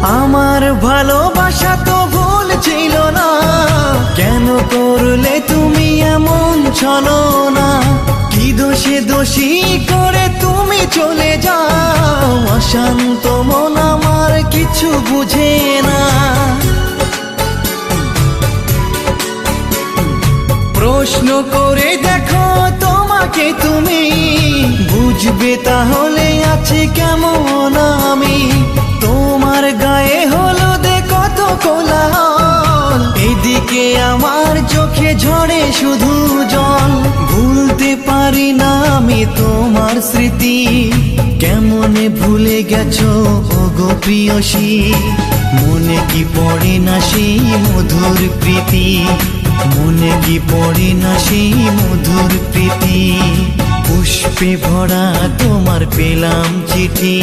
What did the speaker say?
আমার ভালোবাসা তো ভুল ছিল না, কেন করলে তুমি এমন ছলনা? কি দোষে দোষী করে তুমি চলে যাও, অশান্ত মন আমার কিছু বুঝে না। প্রশ্ন করে দেখো তোমাকে তুমি, বুঝবে তাহলে আছে কেমন আমি। তোমার গায়ে হলুদে কত কোলাহল, এদিকে আমার চোখে ঝরে শুধু জল। ভুলতে পারি না আমি তোমার স্মৃতি, কেমনে ভুলে গেছো ওগো প্রিয়সী। মনে কি পড়ে না সেই মধুর প্রীতি, মনে কি পড়ে না সেই মধুর প্রীতি। পুষ্পে ভরা তোমার পেলাম চিঠি।